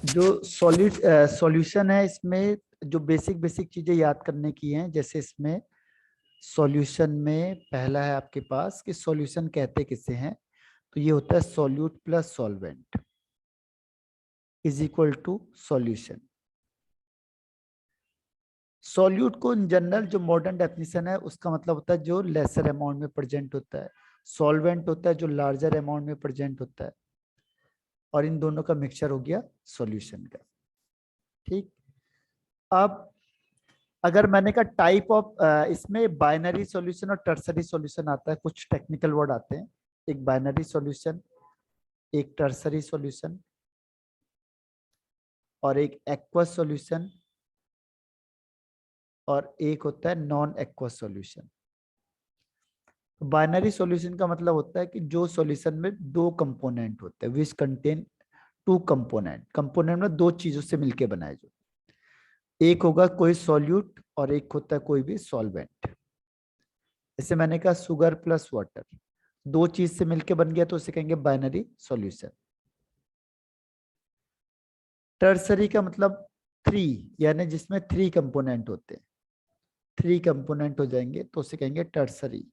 जो solid solution है, इसमें जो बेसिक बेसिक चीजें याद करने की हैं, जैसे इसमें सॉल्यूशन में पहला है आपके पास कि सॉल्यूशन कहते किसे हैं, तो ये होता है solute plus solvent is equal to solution. Solute को इन जनरल जो मॉडर्न डेफिनेशन है उसका मतलब होता है जो लेसर अमाउंट में प्रेजेंट होता है, सॉल्वेंट होता है जो लार्जर अमाउंट में प्रेजेंट होता है, और इन दोनों का मिक्सचर हो गया सॉल्यूशन का। ठीक। अब अगर मैंने कहा टाइप ऑफ, इसमें बाइनरी सॉल्यूशन और टर्सरी सॉल्यूशन आता है, कुछ टेक्निकल वर्ड आते हैं। एक बाइनरी सॉल्यूशन, एक टर्सरी सॉल्यूशन और एक एक्वस सॉल्यूशन, और एक होता है non aqueous solution. Binary solution का मतलब होता है कि जो सॉल्यूशन में दो कंपोनेंट होते हैं, which contain two component, component में दो चीजों से मिलके बनाए, जो एक होगा कोई सॉल्यूट और एक होता है कोई भी सॉल्वेंट। जैसे मैंने कहा शुगर प्लस वाटर, दो चीज से मिलके बन गया तो उसे कहेंगे बाइनरी सॉल्यूशन। टर्सरी का मतलब थ्री, यानी जिसमें थ्री कंपोनेंट होते हैं, थ्री कंपोनेंट हो जाएंगे तो उसे कहेंगे टर्सरी।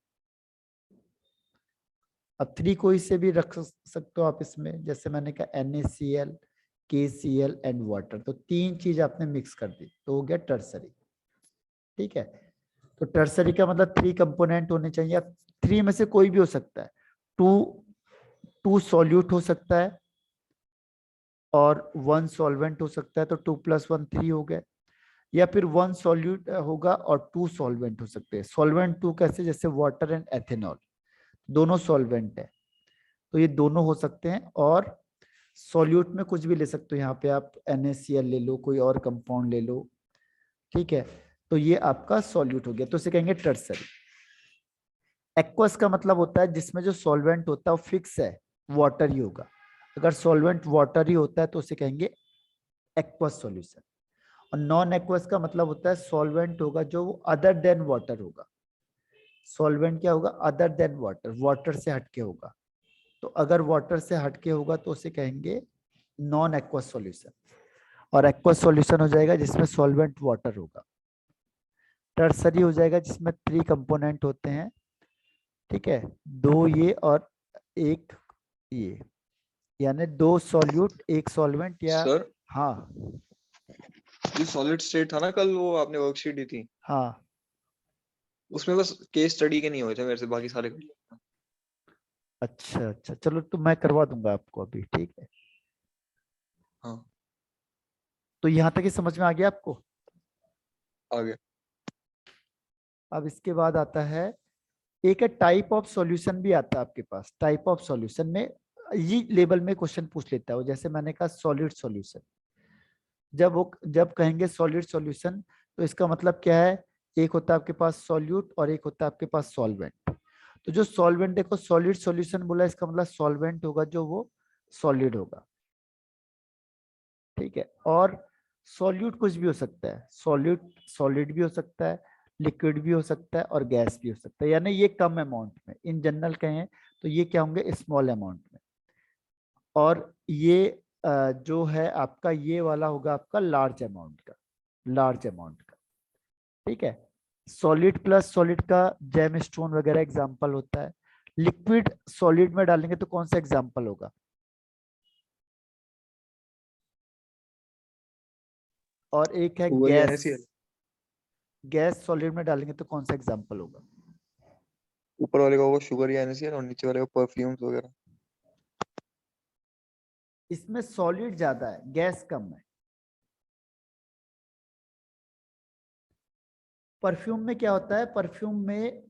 अब थ्री कोई से भी रख सकते हो आप इसमें, जैसे मैंने कहा NaCl, KCl एंड वाटर, तो तीन चीज आपने मिक्स कर दी तो हो गया टर्सरी। ठीक है, तो टर्सरी का मतलब थ्री कंपोनेंट होने चाहिए। अब थ्री में से कोई भी हो सकता है, टू टू सॉल्यूट हो सकता है और वन सॉल्वेंट हो सकता है, तो टू प्लस वन थ्री हो गए। या फिर वन सॉल्यूट होगा और टू सॉल्वेंट हो सकते हैं। सॉल्वेंट टू कैसे, जैसे वाटर एंड एथेनॉल, दोनों सॉल्वेंट है तो ये दोनों हो सकते हैं। और सॉल्यूट में कुछ भी ले सकते हो, यहाँ पे आप NaCl ले लो, कोई और कंपाउंड ले लो। ठीक है, तो ये आपका सॉल्यूट हो गया, तो इसे कहेंगे टर्सरी। एक्वस का मतलब होता है जिसमें जो सॉल्वेंट होता है वो फिक्स है, वाटर ही होगा। अगर सॉल्वेंट वाटर ही होता है तो उसे कहेंगे एक्वस सॉल्यूशन। और नॉन एक्वस का मतलब होता है सॉल्वेंट होगा जो अदर देन वाटर होगा। सॉल्वेंट क्या होगा, अदर देन वाटर, वाटर से हटके होगा। तो अगर वाटर से हटके होगा तो उसे कहेंगे नॉन एक्वस सॉल्यूशन। और एक्वस सॉल्यूशन हो जाएगा जिसमें सॉल्वेंट वाटर होगा। टर्सरी हो जाएगा जिसमें थ्री कंपोनेंट होते हैं। ठीक है, दो ये और एक ये, यानी दो सॉल्यूट एक सॉल्वेंट या। सर, हाँ जो सॉलिड स्टेट था ना कल, वो आपने वर्कशीट दी थी, हाँ। उसमें बस केस स्टडी के नहीं हुए थे मेरे से, बाकी सारे कर लिए। अच्छा अच्छा, चलो तो मैं करवा दूंगा आपको अभी। ठीक है, हाँ, तो यहाँ तक ही समझ में आ गया आपको। आगे। अब इसके बाद आता है एक है टाइप ऑफ सॉल्यूशन भी आता है आपके पास। टाइप ऑफ सॉल्यूशन में ये लेवल में क्वेश्चन पूछ लेता है वो, जैसे मैंने कहा सॉलिड सॉल्यूशन। जब कहेंगे सॉलिड सॉल्यूशन तो इसका मतलब क्या है, एक होता है आपके पास सॉल्यूट और एक होता है आपके पास सॉल्वेंट। तो जो सॉल्वेंट, देखो सॉलिड सॉल्यूशन बोला, इसका मतलब सॉल्वेंट होगा जो वो सॉलिड होगा। ठीक है, और सॉल्यूट कुछ भी हो सकता है, सॉल्यूट सॉलिड भी हो सकता है, लिक्विड भी हो सकता है और गैस भी हो सकता है। यानी ये कम अमाउंट में, इन जनरल कहें तो ये क्या होंगे, स्मॉल अमाउंट में। और ये जो है आपका ये वाला होगा आपका लार्ज अमाउंट का, लार्ज अमाउंट का। ठीक है, सॉलिड प्लस सॉलिड का जेम स्टोन वगैरह एग्जाम्पल होता है। लिक्विड सॉलिड में डालेंगे तो कौन सा एग्जाम्पल होगा, और एक है शुगर या गैस, NaCl। गैस सॉलिड में डालेंगे तो कौन सा एग्जाम्पल होगा। ऊपर वाले का होगा शुगर या NaCl और नीचे वाले का परफ्यूम्स वगैरह। इसमें सॉलिड ज्यादा है, गैस कम है। परफ्यूम में क्या होता है, परफ्यूम में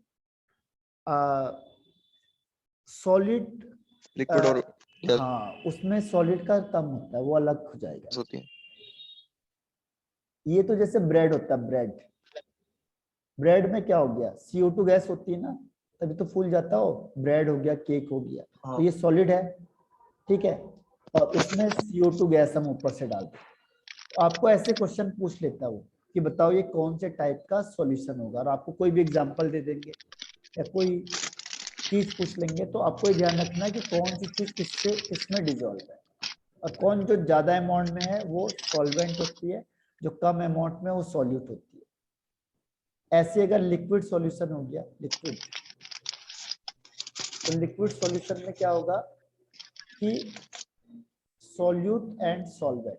सॉलिड, लिक्विड और गैस हाँ उसमें सॉलिड का कम होता है, वो अलग हो जाएगा। होती है। ये तो जैसे ब्रेड होता है, ब्रेड, ब्रेड में क्या हो गया, CO2 गैस होती है ना, तभी तो फूल जाता हो। ब्रेड हो गया, केक हो गया, तो हाँ, ये सॉलिड है। ठीक है, और उसमें CO2 गैस हम ऊपर से डालते हैं। तो आपको ऐसे क्वेश्चन पूछ लेता है वो कि बताओ ये कौन से टाइप का सॉल्यूशन होगा, और आपको कोई भी एग्जांपल दे देंगे या कोई चीज पूछ लेंगे, तो आपको ये ध्यान रखना है कि कौन सी चीज किससे किसमें डिजोल्व है। और कौन जो ज्यादा अमाउंट में है वो सॉल्वेंट होती है, जो कम अमाउंट में वो सॉल्यूट होती है। ऐसे अगर लिक्विड सॉल्यूशन हो गया, लिक्विड, तो लिक्विड सॉल्यूशन में क्या होगा कि सॉल्यूट एंड सॉल्वेंट,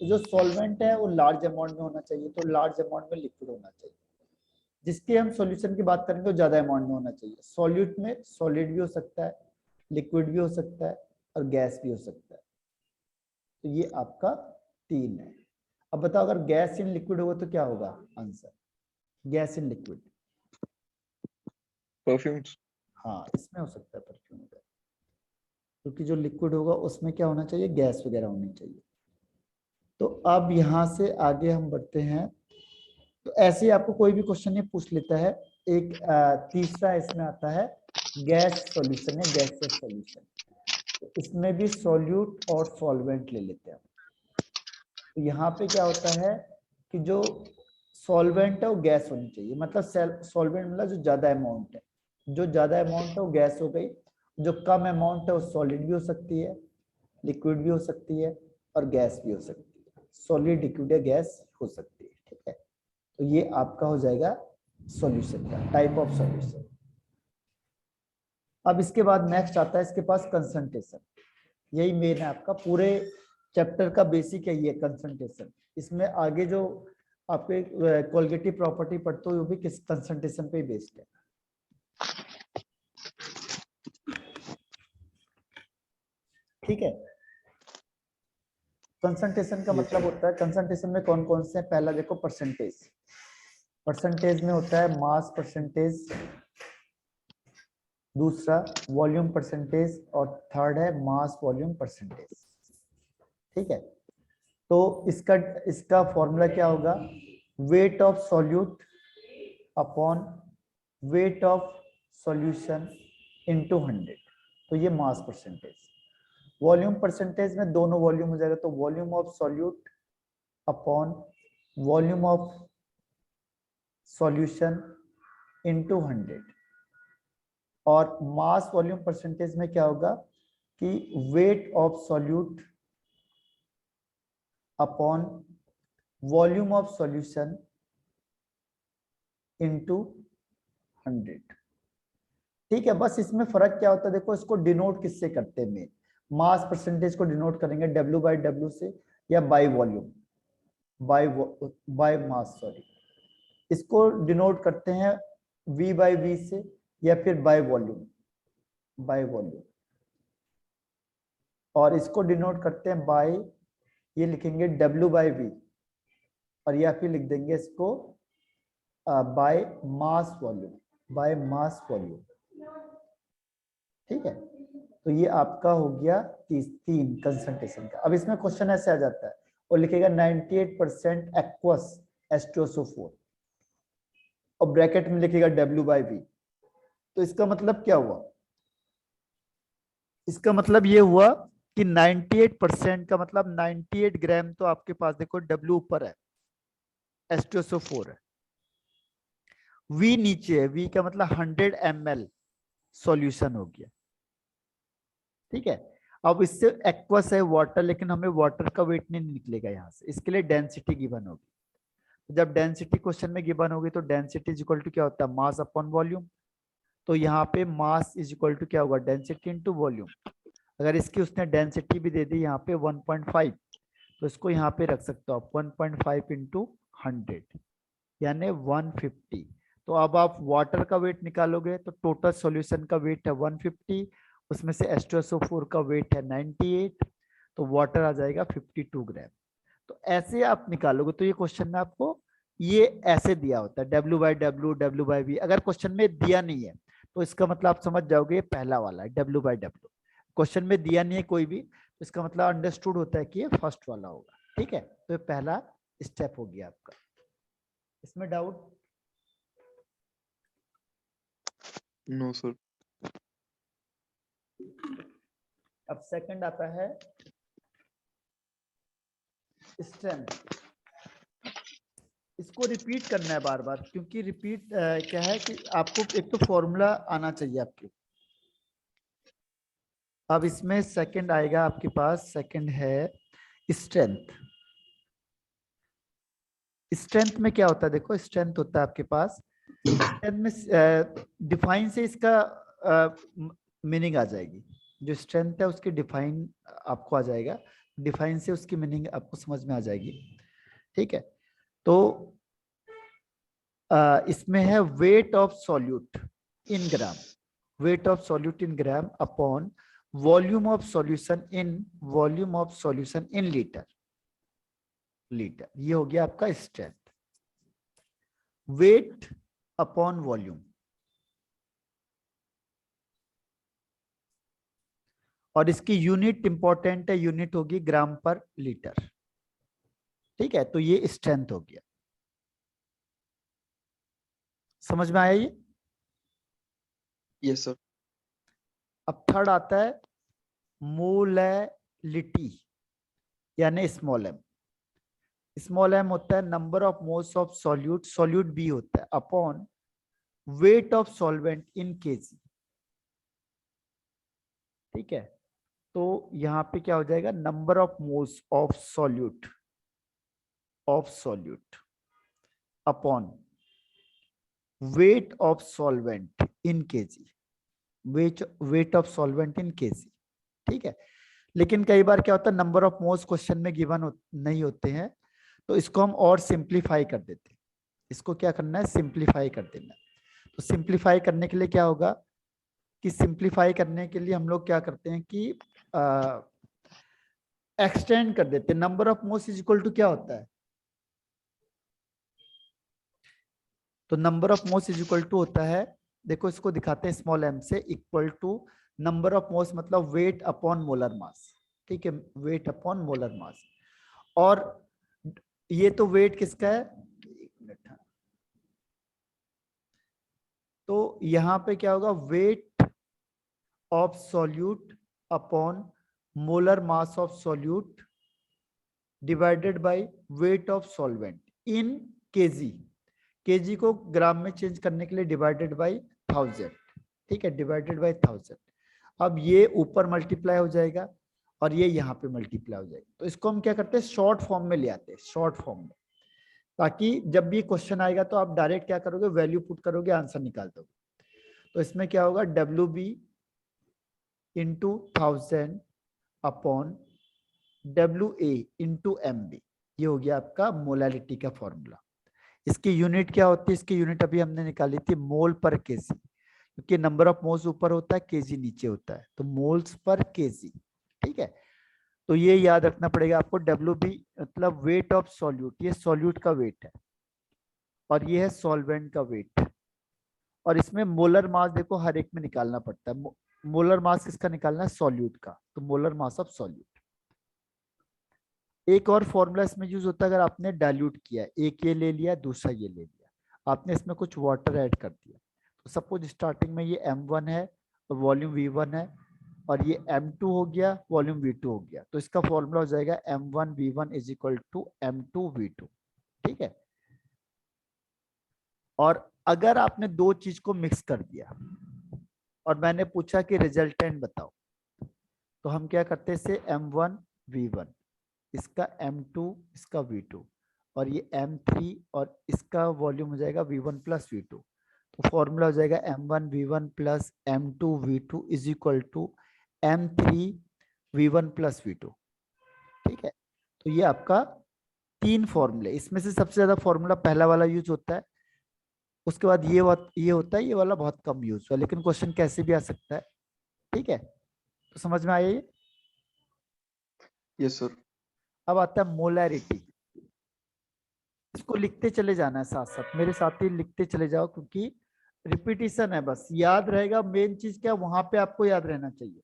तो जो सॉल्वेंट है वो लार्ज अमाउंट में होना चाहिए, तो लार्ज अमाउंट में लिक्विड होना चाहिए। जिसके हम सॉल्यूशन की बात करेंगे तो ज्यादा अमाउंट में होना चाहिए। सॉल्यूट में सॉलिड भी हो सकता है, लिक्विड भी हो सकता है और गैस भी हो सकता है। तो ये आपका 3 है। अब बताओ अगर गैस इन लिक्विड होगा तो क्या होगा answer? Gas in liquid, perfumes. हाँ इसमें हो सकता है परफ्यूम वगैरह, क्योंकि जो लिक्विड होगा उसमें क्या होना चाहिए, गैस वगैरह होनी चाहिए। तो अब यहाँ से आगे हम बढ़ते हैं। तो ऐसे ही आपको कोई भी क्वेश्चन ये पूछ लेता है। एक तीसरा इसमें आता है गैस सॉल्यूशन या गैसियस सॉल्यूशन। तो इसमें भी सॉल्यूट और सॉल्वेंट ले लेते हैं। तो यहाँ पे क्या होता है कि जो सॉल्वेंट है वो गैस होनी चाहिए, मतलब सॉल्वेंट मतलब जो ज्यादा अमाउंट है, जो ज्यादा अमाउंट है वो गैस हो गई, जो कम अमाउंट है वो सॉलिड भी हो सकती है, लिक्विड भी हो सकती है और गैस भी हो सकती है। सॉलिड, लिक्विड या गैस हो सकती है, ठीक है। तो ये आपका हो जाएगा सॉल्यूशन का टाइप ऑफ सॉल्यूशन। अब इसके बाद नेक्स्ट आता है इसके पास कंसंट्रेशन। यही मेन है आपका पूरे चैप्टर का बेसिक है ये कंसंट्रेशन। इसमें आगे जो आपके क्वालिटेटिव प्रॉपर्टी पढ़ते हो वो भी किस कंसंट्रेशन पे बेस्ड है। ठीक है, कंसंट्रेशन का मतलब होता है, कंसंट्रेशन में कौन कौन से हैं? पहला देखो परसेंटेज, परसेंटेज में होता है मास परसेंटेज, दूसरा वॉल्यूम परसेंटेज और थर्ड है मास वॉल्यूम परसेंटेज। ठीक है, तो इसका फॉर्मूला क्या होगा? Wait of solute upon weight of solution into 100, तो ये मास परसेंटेज। वॉल्यूम परसेंटेज में दोनों वॉल्यूम हो जाएगा, तो volume of solute upon volume of solution into 100। और मास वॉल्यूम परसेंटेज में क्या होगा कि wait of solute upon volume of solution into 100। ठीक है, बस इसमें फर्क क्या होता है देखो, इसको डिनोट किससे करते हैं? में मास परसेंटेज को डिनोट करेंगे W/W से या by volume, by mass, sorry. इसको डिनोट करते हैं V/V से या फिर बाय वॉल्यूम, बाय वॉल्यूम। और इसको डिनोट करते हैं बाय, ये लिखेंगे W/V, और या फिर लिख देंगे इसको by mass volume, by mass volume. ठीक है, तो ये आपका हो गया 3 कंसंट्रेशन का। अब इसमें क्वेश्चन ऐसे आ जाता है और लिखेगा 98% एक्वस H2SO4 और ब्रैकेट में लिखेगा W/V। तो इसका मतलब क्या हुआ? इसका मतलब ये हुआ कि 98% का मतलब 98 ग्राम, तो आपके पास देखो W ऊपर है, H2SO4 है, V नीचे है, V का मतलब 100 ml सॉल्यूशन हो गया। ठीक है, अब इससे एक्वस है वाटर, लेकिन हमें वाटर का वेट नहीं निकलेगा यहाँ से, इसके लिए डेंसिटी गिवन होगी। जब डेंसिटी क्वेश्चन में गिवन होगी तो डेंसिटी इज इक्वल टू क्या होता है? Mass upon volume. तो यहाँ पे मास इज इक्वल टू क्या होगा? Density into volume. अगर इसकी उसने डेंसिटी भी दे दी यहाँ पे 1.5, तो इसको यहाँ पे रख सकते हो आप 1.5 इंटू 100 यानी 150। तो अब आप वाटर का वेट निकालोगे तो टोटल सॉल्यूशन का वेट है 150, उसमें से H2SO4 का वेट है 98, तो वाटर आ जाएगा 52 ग्राम। तो ऐसे आप निकालोगे तो ये क्वेश्चन में आपको ये ऐसे दिया होता है W/W, W/V। अगर क्वेश्चन में दिया नहीं है तो इसका मतलब आप समझ जाओगे ये पहला वाला है W/W। क्वेश्चन में दिया नहीं है कोई भी, तो इसका मतलब अंडरस्टूड होता है कि ये फर्स्ट वाला होगा। ठीक है, तो ये पहला स्टेप हो गया आपका। इसमें डाउट? No sir. अब सेकंड आता है स्ट्रेंथ। इसको रिपीट करना है बार बार, क्योंकि रिपीट क्या है कि आपको एक तो फॉर्मूला आना चाहिए आपके, अब इसमें सेकंड आएगा आपके पास, सेकंड है स्ट्रेंथ। स्ट्रेंथ में क्या होता है, देखो स्ट्रेंथ होता है आपके पास, स्ट्रेंथ में डिफाइन से इसका मीनिंग आ जाएगी। जो स्ट्रेंथ है उसकी डिफाइन आपको आ जाएगा, डिफाइन से उसकी मीनिंग आपको समझ में आ जाएगी। ठीक है, तो इसमें है weight of solute in gram, wait of solute in gram upon volume of solution in, volume of solution in litre, litre. ये हो गया आपका स्ट्रेंथ, वेट अपॉन वॉल्यूम। और इसकी यूनिट इंपॉर्टेंट है, यूनिट होगी ग्राम पर लीटर। ठीक है, तो ये स्ट्रेंथ हो गया। समझ में आया ये? Yes sir. अब थर्ड आता है मोलैलिटी, यानी स्मॉल एम। स्मॉल एम होता है number of moles of solute, solute b होता है, upon weight of solvent in kg. ठीक है, तो यहां पे क्या हो जाएगा, number of moles of solute, of solute upon weight of solvent in kg, weight of solvent in kg. ठीक है, लेकिन कई बार क्या होता है, नंबर ऑफ मोल्स क्वेश्चन में गिवन नहीं होते हैं, तो इसको हम और सिंप्लीफाई कर देते हैं। इसको क्या करना है, सिंप्लीफाई कर देना है। तो सिंप्लीफाई करने के लिए क्या होगा कि सिंप्लीफाई करने के लिए हम लोग क्या करते हैं कि एक्सटेंड कर देते हैं। Number of moles is equal to क्या होता है, तो number of moles is equal to होता है, देखो इसको दिखाते हैं स्मॉल एम से, equal to number of moles मतलब वेट अपॉन मोलर मास। ठीक है, वेट अपॉन मोलर मास। और ये तो वेट किसका है, एक मिनट, तो यहां पे क्या होगा, wait of solute upon molar mass of solute divided by weight of solvent in KG. KG को ग्राम में चेंज करने के लिए डिवाइडेड बाय 1000। ठीक है, डिवाइडेड बाय 1000। अब ये ऊपर मल्टीप्लाई हो जाएगा और ये यहाँ पे मल्टीप्लाई हो जाएगा। तो इसको हम क्या करते हैं, शॉर्ट फॉर्म में ले आते हैं, शॉर्ट फॉर्म में, ताकि जब भी क्वेश्चन आएगा तो आप डायरेक्ट क्या करोगे, वैल्यू पुट करोगे, आंसर निकाल दोगे। तो इसमें क्या होगा, W B into 1000 upon W A into M B. ये हो गया आपका मोलालिटी का फॉर्मूला। इसकी यूनिट क्या होती है, इसकी यूनिट अभी हमने निकाली थी मोल पर केजी, क्योंकि नंबर ऑफ मोल्स ऊपर होता है, केजी नीचे होता है, तो मोल्स पर केजी। ठीक है, तो ये याद रखना पड़ेगा आपको, डब्ल्यू बी मतलब वेट ऑफ सॉल्यूट, ये सॉल्यूट का वेट है और ये है सॉल्वेंट का वेट। और इसमें मोलर मास देखो हर एक में निकालना पड़ता है। मोलर मास किसका निकालना है, सॉल्यूट का, तो मोलर मास ऑफ सॉल्यूट। एक और फॉर्मूला इसमें यूज होता है, अगर आपने डाइल्यूट किया, एक ये ले लिया, दूसरा ये ले लिया, आपने इसमें कुछ वाटर ऐड कर दिया, तो सपोज स्टार्टिंग में ये M1 है और वॉल्यूम V1 है, और ये M2 हो गया, वॉल्यूम V2 हो गया, तो इसका फॉर्मूला हो जाएगा M1V1 is equal to M2V2। ठीक है, और अगर आपने दो चीज को मिक्स कर दिया और मैंने पूछा कि रिजल्टेंट बताओ, तो हम क्या करते हैं, इसे M1V1, इसका M2, इसका V2, और ये M3 और इसका वॉल्यूम हो जाएगा V1 प्लस V2। तो फॉर्मूला हो जाएगा M1V1 plus M2V2 is equal to M3V1 plus V2। ठीक है, तो ये आपका तीन फॉर्मूले, इसमें से सबसे ज्यादा फॉर्मूला पहला वाला यूज होता है, उसके बाद ये होता है, ये वाला बहुत कम यूज हुआ, लेकिन क्वेश्चन कैसे भी आ सकता है। ठीक है, तो समझ में आया ये? Yes sir. अब आता है मोलैरिटी। इसको लिखते चले जाना है, साथ साथ मेरे साथ ही लिखते चले जाओ, क्योंकि रिपीटिशन है, बस याद रहेगा। मेन चीज क्या, वहां पे आपको याद रहना चाहिए।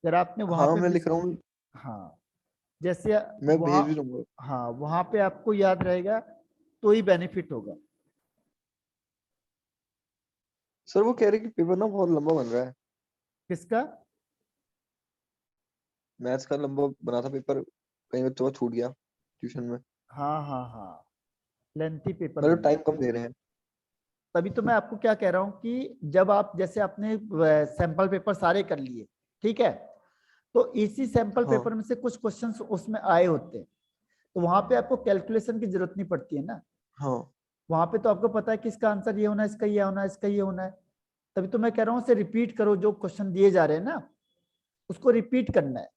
अगर आपने वहां हाँ पे मैं मिस, लिख रहा हूँ, हाँ, जैसे मैं वहां, भेज भी दूंगा। हाँ वहां पे आपको याद रहेगा तो ही बेनिफिट होगा। सर वो कह रहे कि पेपर ना बहुत लंबा बन रहा है, किसका? मैथ्स का लंबा बना था पेपर, कहीं बच्चों का छूट गया ट्यूशन में। हाँ हाँ हाँ, लेंथी पेपर मतलब बन टाइम रहा है। कम दे रहे हैं। तभी तो मैं आपको क्या कह रहा हूँ कि जब आप, जैसे आपने सैंपल पेपर सारे कर लिए, ठीक है, तो इसी सैंपल हाँ। पेपर में से कुछ क्वेश्चंस उसमें आए होते हैं, तो वहां पे आपको कैलकुलेशन की जरूरत नहीं पड़ती है ना। हाँ। वहां पे तो आपको पता है कि इसका आंसर ये होना है, इसका ये होना है, इसका ये होना है। तभी तो मैं कह रहा हूँ उसे रिपीट करो, जो क्वेश्चन दिए जा रहे हैं ना उसको रिपीट करना है,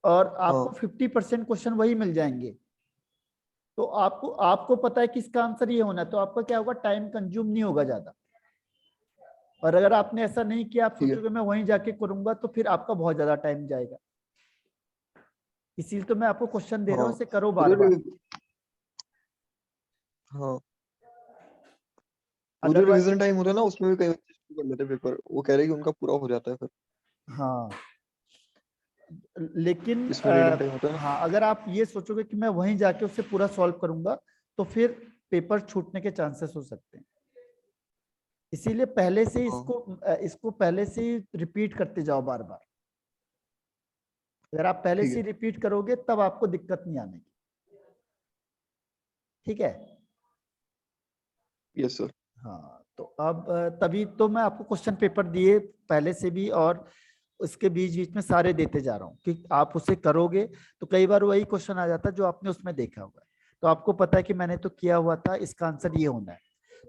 और आपको हाँ। 50% क्वेश्चन वही मिल जाएंगे। तो आपको आपको पता है कि इसका आंसर ये होना है, तो आपका क्या होगा, टाइम कंज्यूम नहीं होगा ज्यादा। और अगर आपने ऐसा नहीं किया, आप ठीक है। सोचोगे मैं वहीं जाके करूंगा, तो फिर आपका बहुत ज्यादा टाइम जाएगा। इसीलिए तो मैं आपको क्वेश्चन दे रहा हाँ हूँ, इसे करो वो बार बार। हाँ वो जो अदरवाइज रिवीजन टाइम होता है ना उसमें भी कई बच्चे शुरू कर लेते हैं पेपर, वो कह रहे हैं कि उनका पूरा हो जाता है फिर। हाँ, लेकिन इसमें रीडिंग टाइम होता है ना। हाँ, अगर आप ये सोचोगे कि मैं वहीं जाके उससे पूरा सॉल्व करूंगा, तो फिर पेपर छूटने के चांसेस हो सकते हैं। इसीलिए पहले से हाँ। इसको पहले से ही रिपीट करते जाओ बार बार। अगर आप पहले ठीक से है। रिपीट करोगे तब आपको दिक्कत नहीं आने की। ठीक है। Yes sir. हाँ, तो अब तभी तो मैं आपको क्वेश्चन पेपर दिए पहले से भी, और उसके बीच बीच में सारे देते जा रहा हूँ कि आप उसे करोगे तो कई बार वही क्वेश्चन आ जाता है जो आपने उसमें देखा हुआ है। तो आपको पता है कि मैंने तो किया हुआ था, इसका आंसर ये होना है,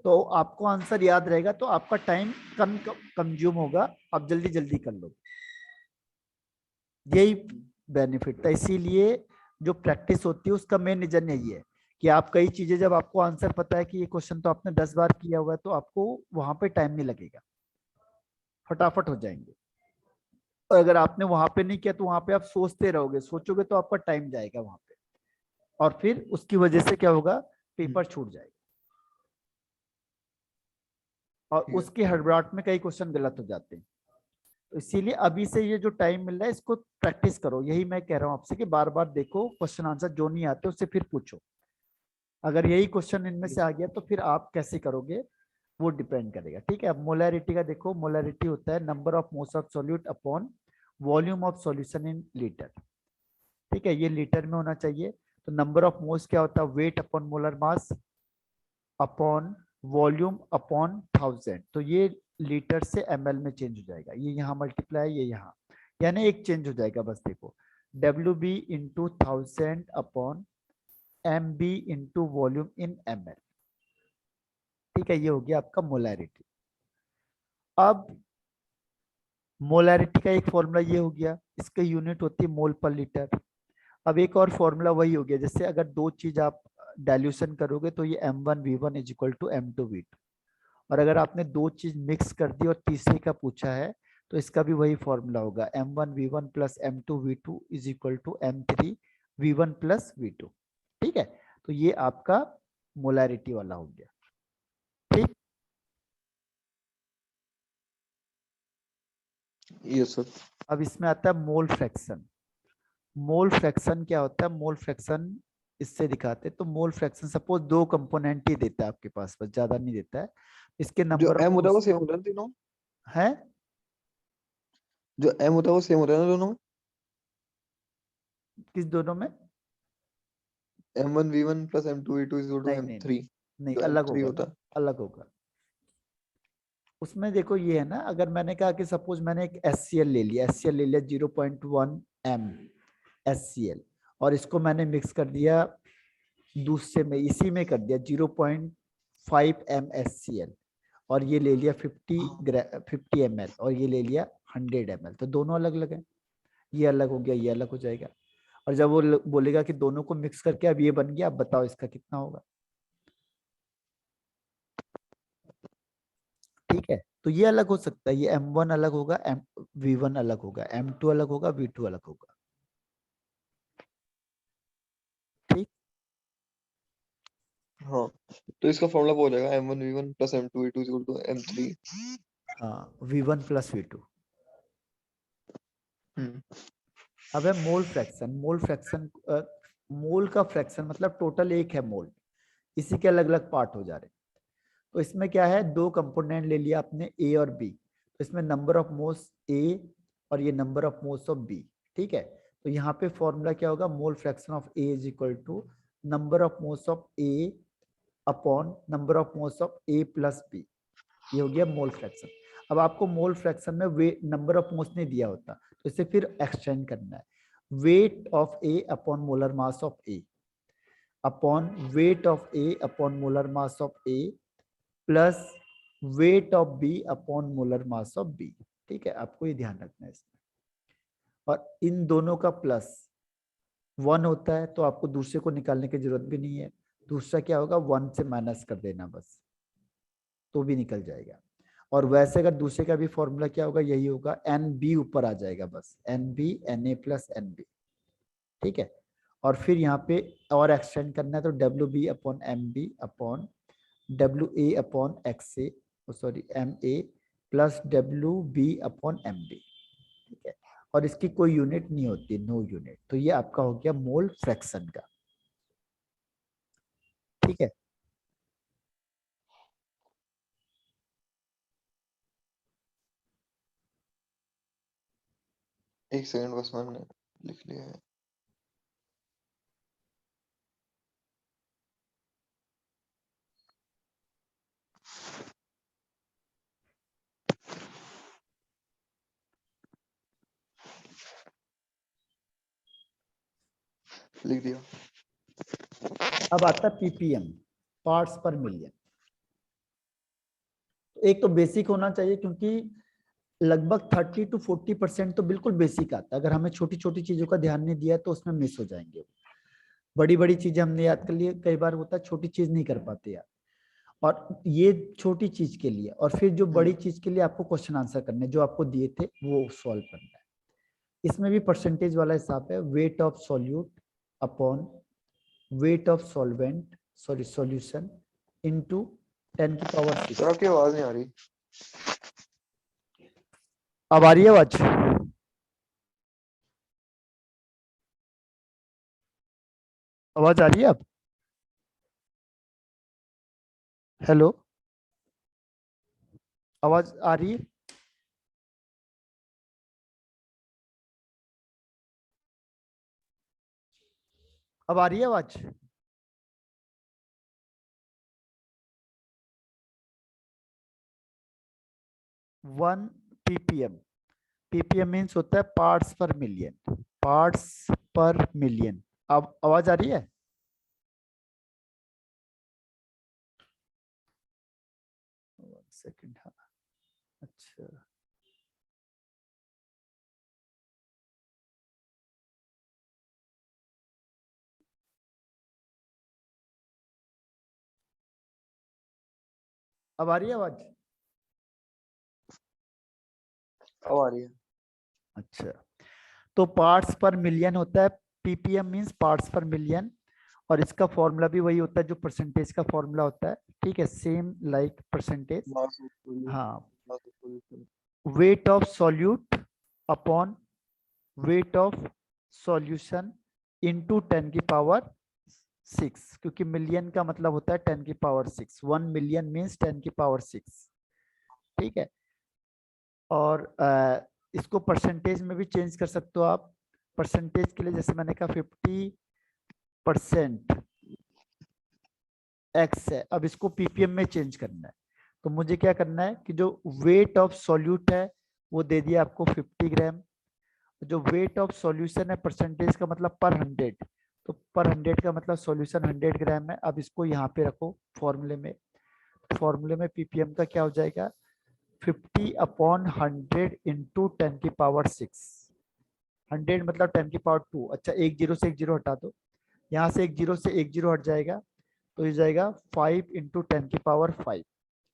तो आपको आंसर याद रहेगा, तो आपका टाइम कम कंज्यूम होगा, आप जल्दी जल्दी कर लो। यही बेनिफिट था। इसीलिए जो प्रैक्टिस होती है उसका मेन रीजन यही है कि आप कई चीजें, जब आपको आंसर पता है कि ये क्वेश्चन तो आपने 10 बार किया हुआ है, तो आपको वहां पे टाइम नहीं लगेगा, फटाफट हो जाएंगे। और अगर आपने वहां पे नहीं किया तो वहां पे आप सोचते रहोगे, सोचोगे तो आपका टाइम जाएगा वहां पे, और फिर उसकी वजह से क्या होगा, पेपर छूट जाएगा। और ठीक है। उसके हड़बड़ाहट में कई क्वेश्चन गलत हो जाते हैं। तो इसीलिए अभी से ये जो टाइम मिल रहा है इसको प्रैक्टिस करो, यही मैं कह रहा हूँ आपसे कि बार बार देखो क्वेश्चन आंसर, जो नहीं आते उससे फिर पूछो। अगर यही क्वेश्चन इनमें से आ गया तो फिर आप कैसे करोगे वो डिपेंड करेगा। ठीक है। अब मोलैरिटी का देखो, मोलैरिटी होता है number of moles of solute upon volume of solution in litre. ठीक है, ये लीटर में होना चाहिए। तो नंबर ऑफ मोल्स क्या होता है, wait upon molar mass upon volume upon 1000। तो ये लीटर से ml में चेंज हो जाएगा, ये यहाँ मल्टीप्लाई, ये यहाँ, यानी एक चेंज हो जाएगा बस। देखो WB into 1000 upon MB into volume इन ml। ठीक है, ये हो गया आपका मोलैरिटी। अब मोलैरिटी का एक फॉर्मूला ये हो गया, इसका यूनिट होती है मोल पर लीटर। अब एक और फॉर्मूला वही हो गया, जैसे अगर दो चीज आप डाइल्यूशन करोगे तो ये M1V1 is equal to M2V2। और अगर आपने दो चीज मिक्स कर दी और तीसरे का पूछा है, तो इसका भी वही फॉर्मूला होगा, M1V1 plus M2V2 is equal to M3V1 plus V2। ठीक है, तो ये आपका मोलैरिटी वाला हो गया। ठीक। Yes sir. अब इसमें आता है मोल फ्रैक्शन। मोल फ्रैक्शन क्या होता है, मोल फ्रैक्शन इससे दिखाते हैं। तो मोल फ्रैक्शन सपोज दो कंपोनेंट ही देता है आपके पास, बस ज्यादा नहीं देता है। इसके जो नंबर ऑफ एम होता है वो मोल्स सेम होता है ना तीनों। है। जो एम होता है वो सेम होता है ना दोनों में। किस दोनों में? M1V1 plus M2V2 is equal to नहीं नहीं नहीं, M3। नहीं जो अलग M3 होगा ना, होता है। अलग होगा। उसमें देखो ये है ना, अगर मैंने कहा कि सपोज मैंने एक HCl ले लिया, HCl ले लिया 0.1 m HCl, और इसको मैंने मिक्स कर दिया दूसरे में, इसी में कर दिया 0.5 m HCl, और ये ले लिया 50 ml, और ये ले लिया 100 ml, तो दोनों अलग अलग है। ये अलग हो गया, ये अलग हो जाएगा। और जब वो बोलेगा कि दोनों को मिक्स करके अब ये बन गया, अब बताओ इसका कितना होगा। ठीक है, तो ये अलग हो सकता है, ये M1 अलग होगा, V1 अलग होगा, M2 अलग होगा, V2 अलग होगा। ठीक। हाँ तो इसका फॉर्मूला वो हो जाएगा M1V1 plus M2V2 is equal to M3। हाँ, V1 प्लस V2। हम्म। अब है मोल फ्रैक्शन। मोल फ्रैक्शन, मोल का फ्रैक्शन मतलब टोटल एक है मोल, इसी के अलग अलग पार्ट हो जा रहे हैं। तो इसमें क्या है, दो कंपोनेंट ले लिया आपने A और B, तो इसमें नंबर ऑफ मोल्स A और ये number of moles of B। ठीक है, तो यहाँ पे फॉर्मूला क्या होगा, mole fraction of A is equal to number of moles of A upon number of moles of A plus B। ये हो गया मोल फ्रैक्शन। अब आपको मोल फ्रैक्शन में वे नंबर ऑफ मोल्स नहीं दिया होता, तो इसे फिर एक्सटेंड करना है। Weight of A upon molar mass of A upon weight of A upon molar mass of A plus weight of B upon molar mass of B. ठीक है, आपको ये ध्यान रखना है इसमें। और इन दोनों का प्लस 1 होता है, तो आपको दूसरे को निकालने की जरूरत भी नहीं है। दूसरा क्या होगा, 1 से माइनस कर देना बस, तो भी निकल जाएगा। और वैसे अगर दूसरे का भी फॉर्मूला क्या होगा, यही होगा, एन बी ऊपर आ जाएगा बस, N B N A plus N B. ठीक है, और फिर यहाँ पे और एक्सटेंड करना है, तो W B upon M B upon W A upon X A, sorry M A plus W B upon M B. ठीक है, और इसकी कोई यूनिट नहीं होती, नो यूनिट। तो ये आपका हो गया मोल फ्रैक्शन का। ठीक है, एक सेकंड बस मैंने लिख लिया है। लिख दिया। अब आता है पीपीएम, पार्ट्स पर मिलियन। एक तो बेसिक होना चाहिए, क्योंकि लगभग 30 to 40% तो बिल्कुल बेसिक आता है। अगर हमें छोटी छोटी चीजों का ध्यान नहीं दिया तो उसमें मिस हो जाएंगे। बड़ी बड़ी चीजें हमने याद कर लिए, कई बार होता है छोटी चीज नहीं कर पाते यार। और ये छोटी चीज के लिए, और फिर जो बड़ी चीज के लिए आपको क्वेश्चन आंसर करने जो आपको दिए थे वो सॉल्व करना है। इसमें भी परसेंटेज वाला हिसाब है, weight of solute upon weight of solvent, sorry solution, into 10 की पावर 6। सर आपकी आवाज नहीं आ रही। अब आ रही है आवाज? आवाज आ रही है अब? हेलो, आवाज आ रही है? अब आ रही है आवाज? 1 ppm, ppm मीन्स होता है पार्ट्स पर मिलियन, पार्ट्स पर मिलियन। अब आवाज आ रही है? सेकंड, हाँ, अच्छा। अब आ रही है आवाज? अब आ रही है। अच्छा, तो पार्ट्स पर मिलियन होता है, पीपीएम मीन्स पार्ट्स पर मिलियन, और इसका फॉर्मूला भी वही होता है जो परसेंटेज का फॉर्मूला होता है। ठीक है, same like percentage. Mass of solute, हाँ, mass of solution. Weight of solute upon weight of solution into 10 की पावर 6, क्योंकि मिलियन का मतलब होता है 10 की पावर 6, 1 मिलियन मीन्स 10 की पावर 6। ठीक है, और इसको परसेंटेज में भी चेंज कर सकते हो आप। परसेंटेज के लिए जैसे मैंने कहा 50% एक्स है, अब इसको पीपीएम में चेंज करना है। तो मुझे क्या करना है कि जो वेट ऑफ सॉल्यूट है वो दे दिया आपको 50 ग्राम, जो वेट ऑफ सॉल्यूशन है परसेंटेज का मतलब पर 100, तो पर 100 का मतलब सॉल्यूशन 100 ग्राम है। अब इसको यहाँ पे रखो फॉर्मूले में, फॉर्मूले में पीपीएम का क्या हो जाएगा, 50 अपॉन 100 इंटू 10 की पावर 6। 100 मतलब 10 की पावर 2। अच्छा, एक जीरो से एक जीरो हटा दो, यहाँ से एक जीरो से एक जीरो हट जाएगा, तो ये जाएगा 5 इंटू 10 की पावर 5।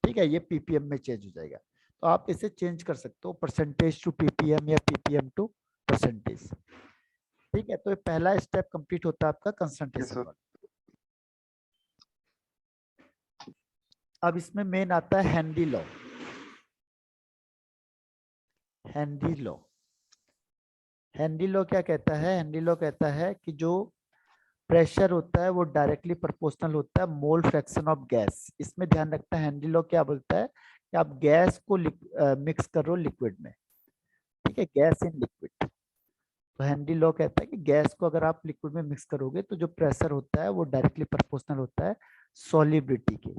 ठीक है, ये पीपीएम में चेंज हो जाएगा। तो आप इसे चेंज कर सकते हो, परसेंटेज टू पीपीएम या पीपीएम टू परसेंटेज। ठीक है, तो ये पहला स्टेप कंप्लीट होता है आपका कंसंट्रेशन वाला। अब इसमें मेन आता है Henry law. Henry law, Henry law क्या कहता है, हेनरी लॉ कहता है कि जो प्रेशर होता है वो डायरेक्टली प्रोपोर्शनल होता है मोल फ्रैक्शन ऑफ गैस। इसमें ध्यान रखता है, हेनरी लॉ क्या बोलता है कि आप गैस को मिक्स करो लिक्विड में। ठीक है, गैस इन लिक्विड। तो हेनरी लॉ कहता है कि गैस को अगर आप लिक्विड में मिक्स करोगे तो जो प्रेशर होता है वो डायरेक्टली प्रोपोर्शनल होता है सॉलिबिलिटी के।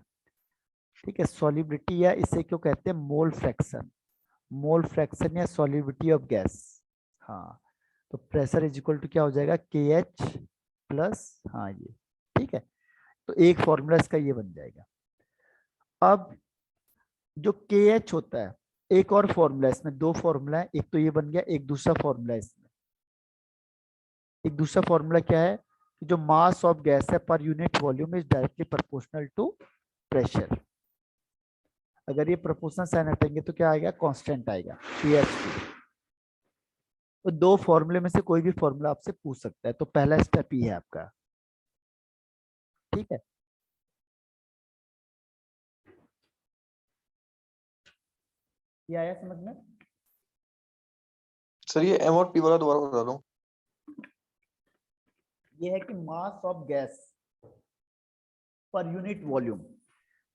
ठीक है, सॉलिबिलिटी, या इसे क्यों कहते हैं, मोल फ्रैक्शन। मोल फ्रैक्शन या सॉल्युबिलिटी ऑफ गैस। हाँ, तो प्रेशर इज इक्वल टू क्या हो जाएगा, के एच प्लस, हाँ ये ठीक है। तो एक फॉर्मूला इसका ये बन जाएगा। अब जो के एच होता है, एक और फॉर्मूला, इसमें दो फॉर्मूला है, एक तो ये बन गया, एक दूसरा फॉर्मूला है इसमें। एक दूसरा फॉर्मूला क्या है कि जो मास ऑफ गैस है per unit volume is directly proportional to pressure. अगर ये प्रोपोर्शनल साइन हटेंगे तो क्या आएगा, कांस्टेंट आएगा, पीएच। तो दो फॉर्मूले में से कोई भी फॉर्मूला आपसे पूछ सकता है, तो पहला स्टेप ही है आपका, ठीक है। ये आया समझ में? सर ये एम और पी वाला दोबारा बता दो। ये है कि mass of gas per unit volume,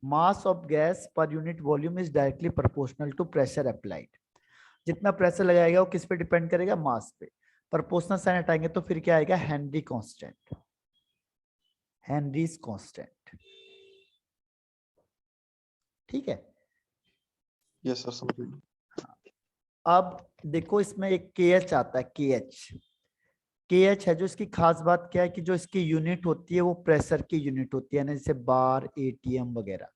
mass of gas per unit volume is directly proportional to pressure applied. जितना प्रेशर लगाएगा वो किस पे डिपेंड करेगा, मास पे। प्रोपोर्शनल साइन हटाएंगे तो फिर क्या आएगा, हेनरी कांस्टेंट, हेनरीज कांस्टेंट, ठीक है। यस सर समझ गया। अब देखो इसमें एक के एच आता है, के एच, के एच है जो इसकी खास बात क्या है कि जो इसकी यूनिट होती है वो प्रेशर की यूनिट होती है, जैसे बार, एटीएम वगैरह,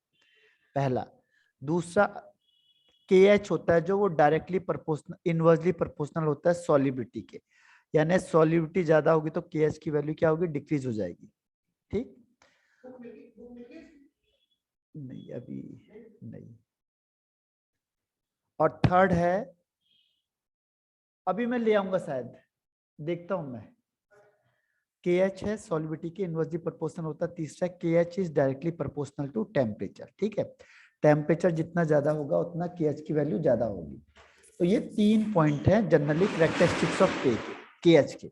पहला। दूसरा के एच होता है जो वो डायरेक्टली प्रोपोर्शनल, इनवर्सली प्रोपोर्शनल होता है सॉल्युबिलिटी के, यानी सॉल्युबिलिटी ज्यादा होगी तो के एच की वैल्यू क्या होगी, डिक्रीज हो जाएगी, ठीक। नहीं अभी नहीं। और थर्ड है, अभी मैं ले आऊंगा शायद, देखता हूं मैं। के एच है सॉल्युबिलिटी के इनवर्सली प्रोपोर्शनल होता है। तीसरा K H is directly proportional to temperature, ठीक है। टेम्परेचर जितना ज्यादा होगा उतना के एच की वैल्यू ज्यादा होगी। तो ये 3 पॉइंट है जनरली कैरेक्टरिस्टिक्स ऑफ के एच के।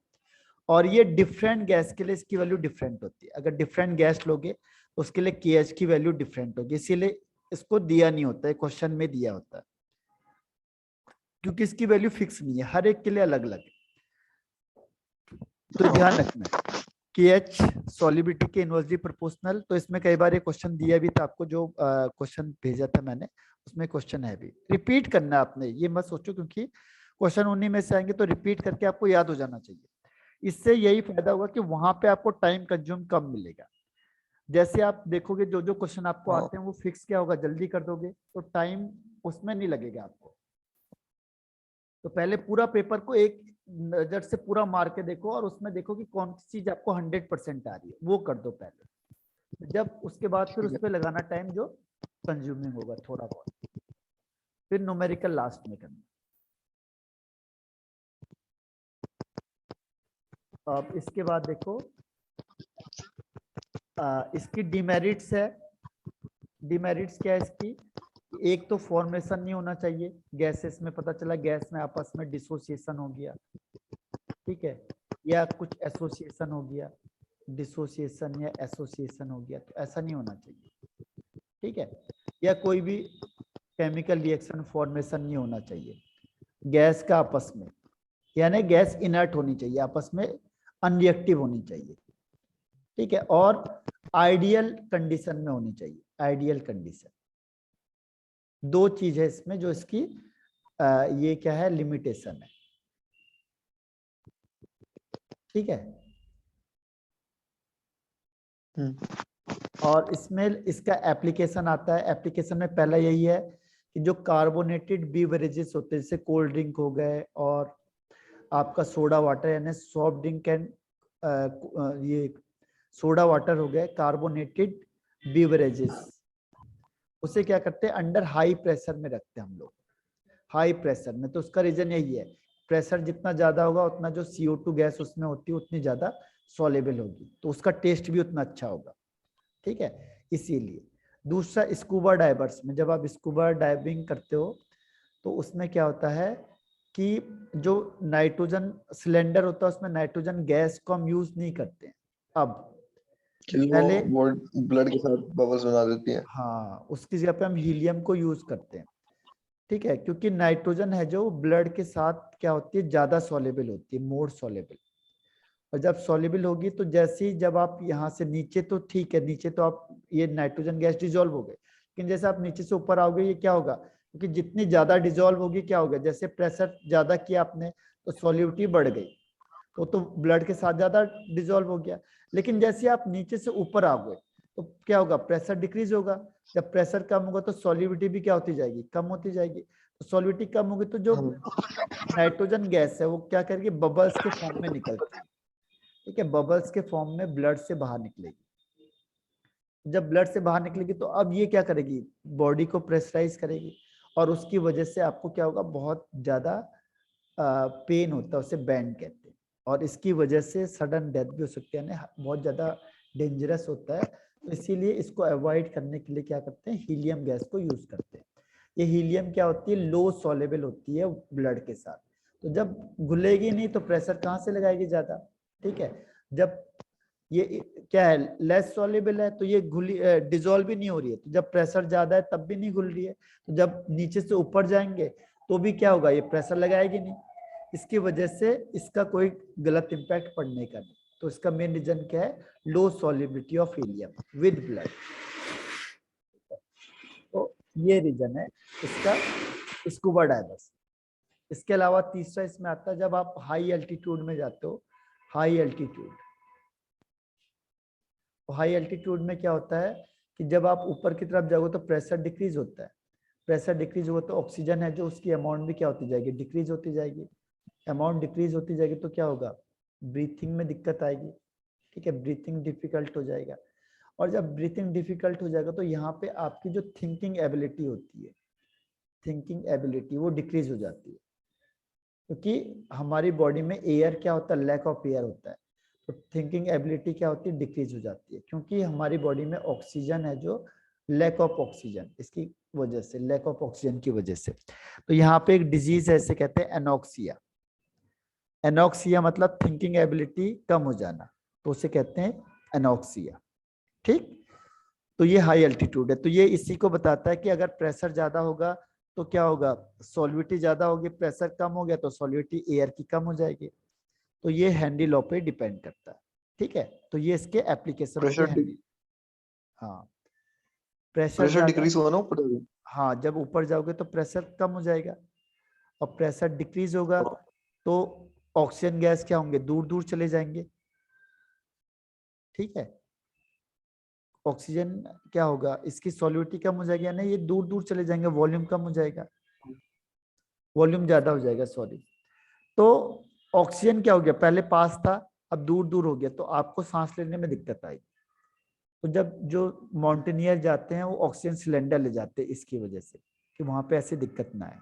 और ये डिफरेंट गैस के लिए इसकी वैल्यू डिफरेंट होती है। अगर डिफरेंट गैस लोगे तो उसके लिए के एच की वैल्यू डिफरेंट होगी, इसीलिए इसको दिया नहीं होता है, क्वेश्चन में दिया होता है, क्योंकि इसकी वैल्यू फिक्स नहीं है, हर एक के लिए अलग अलग है। तो ध्यान रखना के एच सॉल्युबिलिटी के इनवर्सली प्रोपोर्शनल। तो इसमें कई बार ये क्वेश्चन दिया भी था आपको, जो क्वेश्चन भेजा था मैंने उसमें क्वेश्चन है भी, रिपीट करना आपने, ये मत सोचो क्योंकि क्वेश्चन उन्हीं में से आएंगे तो रिपीट करके आपको याद हो जाना चाहिए। इससे यही फायदा होगा कि वहां पे आपको टाइम कंज्यूम कम मिलेगा। जैसे आप देखोगे जो जो क्वेश्चन आपको हाँ। आते हैं वो फिक्स क्या होगा, जल्दी कर दोगे तो टाइम उसमें नहीं लगेगा आपको। तो पहले पूरा पेपर को एक नजर से पूरा मार के देखो और उसमें देखो कि कौन सी चीज आपको 100% आ रही है, वो कर दो पहले। जब उसके बाद फिर उस पर लगाना टाइम जो कंज्यूमिंग होगा थोड़ा बहुत, फिर न्यूमेरिकल लास्ट में करना। अब इसके बाद देखो इसकी डिमेरिट्स है। डिमेरिट्स क्या है इसकी, एक तो फॉर्मेशन नहीं होना चाहिए गैसेस में, पता चला गैस में आपस में डिसोसिएशन हो गया, ठीक है, या कुछ एसोसिएशन हो गया, डिसोसिएशन या एसोसिएशन हो गया, तो ऐसा नहीं होना चाहिए, ठीक है। या कोई भी केमिकल रिएक्शन फॉर्मेशन नहीं होना चाहिए गैस का आपस में, यानी गैस इनर्ट होनी चाहिए, आपस में अनरिएक्टिव होनी चाहिए, ठीक है। और आइडियल कंडीशन में होनी चाहिए, आइडियल कंडीशन। दो चीज है इसमें जो इसकी ये क्या है, लिमिटेशन है, ठीक है। और इसमें इसका एप्लीकेशन आता है, एप्लीकेशन में पहला यही है कि जो कार्बोनेटेड बीवरेजेस होते हैं जैसे कोल्ड ड्रिंक हो गए और आपका सोडा वाटर, यानी सॉफ्ट ड्रिंक एंड ये सोडा वाटर हो गए, कार्बोनेटेड बीवरेजेस, उसे क्या करते हैं अंडर हाई प्रेशर में रखते हैं हम लोग, हाई प्रेशर में। तो उसका रीजन यही है, प्रेशर जितना ज्यादा होगा उतना जो CO2 गैस उसमें होती है उतनी ज्यादा सॉलेबल होगी, तो उसका टेस्ट भी उतना अच्छा होगा, ठीक है, इसीलिए। दूसरा स्कूबा डाइवर्स में, जब आप स्कूबा डाइविंग करते हो तो उसमें क्या होता है कि जो नाइट्रोजन सिलेंडर होता है उसमें नाइट्रोजन गैस को हम यूज नहीं करते हैं। अब पहले वो ब्लड के साथ बबल्स बना देती है। हाँ, उसकी जगह पे हम हीलियम को यूज करते हैं, ठीक है, क्योंकि नाइट्रोजन है जो ब्लड के साथ क्या होती है, ज्यादा सॉलेबल होती है, मोर सॉलेबल। और जब सॉल्युबल होगी तो जैसे ही जब आप यहाँ से नीचे, तो ठीक है नीचे तो आप ये नाइट्रोजन गैस डिजोल्व हो गए, लेकिन जैसे आप नीचे से ऊपर आओगे ये क्या होगा, क्योंकि जितनी ज्यादा डिजोल्व होगी क्या होगा, जैसे प्रेशर ज्यादा किया आपने तो सॉल्युबिलिटी बढ़ गई, तो ब्लड के साथ ज्यादा डिजोल्व हो गया। लेकिन जैसे आप नीचे से ऊपर आ गए तो क्या होगा, प्रेशर डिक्रीज होगा। जब प्रेशर कम होगा तो सॉल्युबिलिटी भी क्या होती जाएगी, कम होती जाएगी। तो सॉल्युबिलिटी कम होगी तो जो नाइट्रोजन गैस है वो क्या करेगी, बबल्स के फॉर्म में निकलती है। ठीक है, बबल्स के फॉर्म में ब्लड से बाहर निकलेगी। जब ब्लड से बाहर निकलेगी तो अब ये क्या करेगी, बॉडी को प्रेशराइज करेगी, और उसकी वजह से आपको क्या होगा, बहुत ज्यादा पेन होता है, उसे बैंड कहते हैं, और इसकी वजह से सडन डेथ भी हो सकती है, बहुत ज्यादा डेंजरस होता है। तो इसीलिए इसको अवॉइड करने के लिए क्या करते हैं, हीलियम गैस को यूज करते हैं। ये हीलियम क्या होती है, लो सॉलेबल होती है ब्लड के साथ, तो जब घुलेगी नहीं तो प्रेशर कहाँ से लगाएगी ज्यादा। ठीक है, जब ये क्या है, लेस सॉल्युबल है तो ये घुली डिजोल्व भी नहीं हो रही है, तो जब प्रेशर ज्यादा है तब भी नहीं घुल रही है, तो जब नीचे से ऊपर जाएंगे तो भी क्या होगा, ये प्रेशर लगाएगी नहीं। इसकी वजह से इसका कोई गलत इंपैक्ट पड़ने का नहीं। तो इसका मेन रीजन क्या है, लो solubility of helium with blood. तो ये रीजन है इसका स्कूबा डाइवर्स। इसके अलावा तीसरा इसमें आता है, जब आप हाई एल्टीट्यूड में जाते हो, हाई एल्टीट्यूड, हाई एल्टीट्यूड में क्या होता है कि जब आप ऊपर की तरफ जाओगे तो प्रेशर डिक्रीज होता है। प्रेशर डिक्रीज होगा तो ऑक्सीजन है जो उसकी अमाउंट भी क्या होती जाएगी, डिक्रीज होती जाएगी। अमाउंट डिक्रीज होती जाएगी तो क्या होगा, ब्रीथिंग में दिक्कत आएगी। ठीक है, ब्रीथिंग डिफिकल्ट हो जाएगा, और जब ब्रीथिंग डिफिकल्ट हो जाएगा तो यहाँ पे आपकी जो थिंकिंग एबिलिटी होती है, थिंकिंग एबिलिटी वो डिक्रीज हो जाती है, क्योंकि हमारी बॉडी में एयर क्या होता है, लैक ऑफ एयर होता है। तो थिंकिंग एबिलिटी क्या होती है, डिक्रीज हो जाती है, क्योंकि हमारी बॉडी में ऑक्सीजन है जो लैक ऑफ ऑक्सीजन, इसकी वजह से, लैक ऑफ ऑक्सीजन की वजह से। तो यहाँ पे एक डिजीज है, इसे कहते हैं एनॉक्सिया। एनॉक्सिया मतलब थिंकिंग एबिलिटी कम हो जाना, तो उसे कहते हैं एनॉक्सिया। ठीक, तो ये हाई एल्टीट्यूड है। तो ये इसी को बताता है कि अगर प्रेशर ज्यादा होगा तो क्या होगा, सॉल्युबिलिटी ज्यादा होगी, प्रेशर कम हो गया तो सॉल्युबिलिटी एयर की कम हो जाएगी। तो ये हेनरी लॉ पे डिपेंड करता है। ठीक है, तो ये इसके एप्लीकेशन होते हैं। हाँ, प्रेशर प्रेशर ज्यादा, डिक्रीज हुआ ना ऊपर। हाँ जब ऊपर जाओगे तो प्रेशर कम हो जाएगा, और प्रेशर डिक्रीज होगा तो ऑक्सीजन गैस क्या होंगे, दूर दूर चले जाएंगे। ठीक है, ऑक्सीजन क्या होगा, इसकी सॉल्युबिलिटी कम हो जाएगी, यानी ये दूर दूर चले जाएंगे, वॉल्यूम कम हो जाएगा, वॉल्यूम ज्यादा हो जाएगा, सॉरी। तो ऑक्सीजन क्या हो गया, पहले पास था अब दूर दूर हो गया, तो आपको सांस लेने में दिक्कत आई। तो जब जो माउंटेनियर जाते हैं वो ऑक्सीजन सिलेंडर ले जाते हैं, इसकी वजह से कि वहां पे ऐसी दिक्कत ना आए।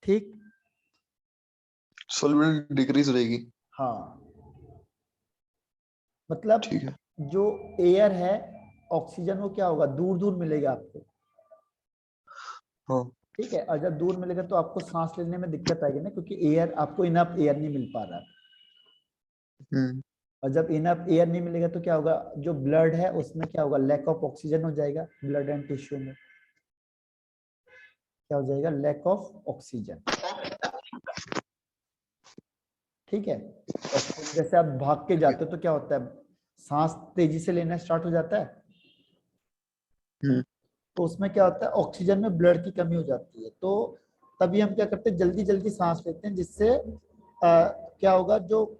ठीक, सॉल्युबिलिटी डिक्रीज रहेगी। हाँ, मतलब ठीक है। जो एयर है, ऑक्सीजन वो क्या होगा, दूर दूर मिलेगा आपको। हाँ। ठीक है, और जब दूर मिलेगा तो आपको सांस लेने में दिक्कत आएगी ना, क्योंकि एयर आपको इनफ एयर नहीं मिल पा रहा। और जब इनफ एयर नहीं मिलेगा तो क्या होगा, जो ब्लड है उसमें क्या होगा, लैक ऑफ ऑक्सीजन हो जाएगा, ब्लड एंड टिश्यू में क्या हो जाएगा, लैक ऑफ ऑक्सीजन। ठीक है, जैसे आप भाग के जाते हो तो क्या होता है, सांस तेजी से लेना स्टार्ट हो जाता है, तो उसमें क्या होता है, ऑक्सीजन में ब्लड की कमी हो जाती है। तो तभी हम क्या करते हैं, जल्दी जल्दी सांस लेते हैं, जिससे क्या होगा, जो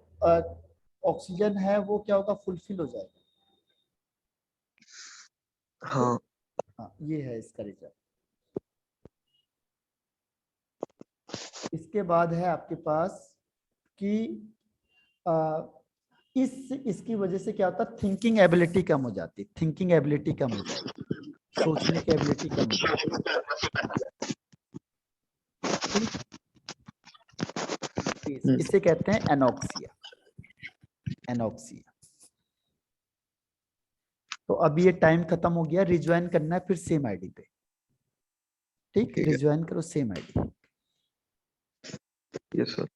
ऑक्सीजन है वो क्या होगा, फुलफिल हो जाएगा। हाँ। हाँ, ये है इसका रिजल्ट। इसके बाद है आपके पास कि इसकी वजह से क्या होता है, थिंकिंग एबिलिटी कम हो जाती है, थिंकिंग एबिलिटी कम हो जाती, सोचने की एबिलिटी कम हो जाती। इसे कहते हैं एनॉक्सिया, एनॉक्सिया। तो अब ये टाइम खत्म हो गया, रिज्वाइन करना है फिर सेम आईडी पे। ठीक, ठीक है। रिज्वाइन करो सेम आईडी। Yes sir.